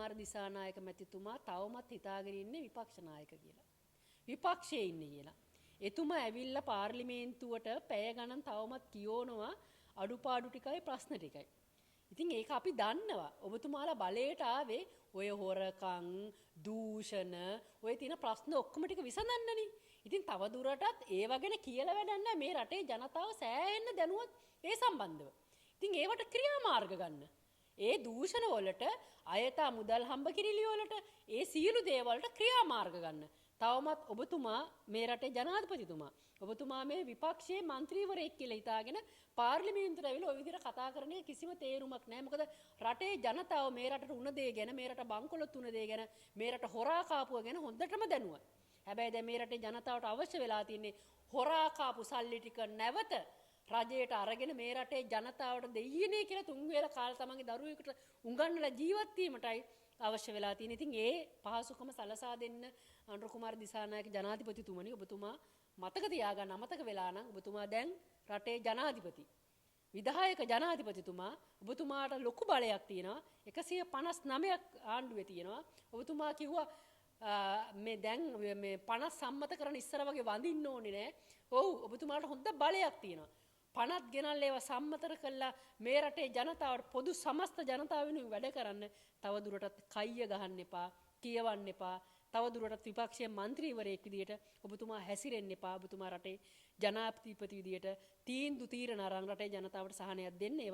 කුමාර දිසානායක මැතිතුමා තවමත් හිතාගෙන ඉන්නේ විපක්ෂ නායක කියලා. විපක්ෂයේ ඉන්නේ කියලා. එතුමා ඇවිල්ලා පාර්ලිමේන්තුවට පැය ගණන් තවමත් කියවනවා අඩුපාඩු ටිකයි ප්‍රශ්න ටිකයි. ඉතින් ඒක අපි දන්නවා. ඔබතුමාලා බලයට ආවේ ඔය හොරකම්, දූෂණ, ඔය තියෙන ප්‍රශ්න ඔක්කොම ටික විසඳන්නනේ. ඉතින් තව දුරටත් ඒව ගැන කියලා වැඩක් නැහැ. මේ රටේ ජනතාව සෑහෙන්න දැනුවත් ඒ සම්බන්ධව. ඉතින් ඒවට ක්‍රියාමාර්ග ගන්න. ඒ දූෂණ වලට, අයථා මුදල් හම්බ කිරිලි වලට, ඒ සියලු දේවල්ට ක්‍රියාමාර්ග ගන්න. තවමත් ඔබතුමා මේ රටේ ජනාධිපතිතුමා ඔබතුමා මේ විපක්ෂයේ മന്ത്രിවරයෙක් කියලා හිතාගෙන පාර්ලිමේන්තුවට ඇවිල්ලා ওই විදිහට කතා කරන එක කිසිම තේරුමක් නැහැ. මොකද රටේ ජනතාව මේ රටට උණ දේ ගැන, මේ රට බංකොලොත් උණ දේ ගැන, මේ රට හොරා කාපුව ගැන හොඳටම දැනුවත්. හැබැයි දැන් මේ රටේ ජනතාවට අවශ්‍ය වෙලා තියෙන්නේ හොරා කාපු සල්ලි ටික නැවත රජයට අරගෙන මේ රටේ ජනතාවට දෙයියනේ කියලා තුන් වේල කාල තමන්ගේ දරුවෙකුට උගන්වලා ජීවත් වීමටයි අවශ්‍ය වෙලා තියෙන. ඉතින් ඒ පහසුකම සලසා දෙන්න අනුර කුමාර දිසානායක ජනාධිපතිතුමනි ඔබතුමා මතක තියාගන්න අමතක වෙලා නම් ඔබතුමා දැන් රටේ ජනාධිපති. විධායක ජනාධිපතිතුමා ඔබතුමාට ලොකු බලයක් තියෙනවා. 159ක් ආණ්ඩුවේ තියෙනවා. ඔබතුමා කිව්වා මේ දැන් මේ 50 සම්මත කරන ඉස්සර වගේ වඳින්න ඕනේ නෑ. ඔව් ඔබතුමාට හොඳ බලයක් තියෙනවා. 50ක් ගෙනල්ලා ඒවා සම්මතර කළා මේ රටේ ජනතාවට පොදු සමස්ත ජනතාව වෙනුවෙන් වැඩ කරන්න තව දුරටත් කයිය ගහන්න එපා, කියවන්න එපා. තව දුරටත් විපක්ෂයේ മന്ത്രിවරයෙක් විදියට ඔබතුමා හැසිරෙන්න එපා. ඔබතුමා රටේ ජනාධිපති විදියට තීන්දුව తీරන අරන් රටේ ජනතාවට සහනයක් දෙන්න.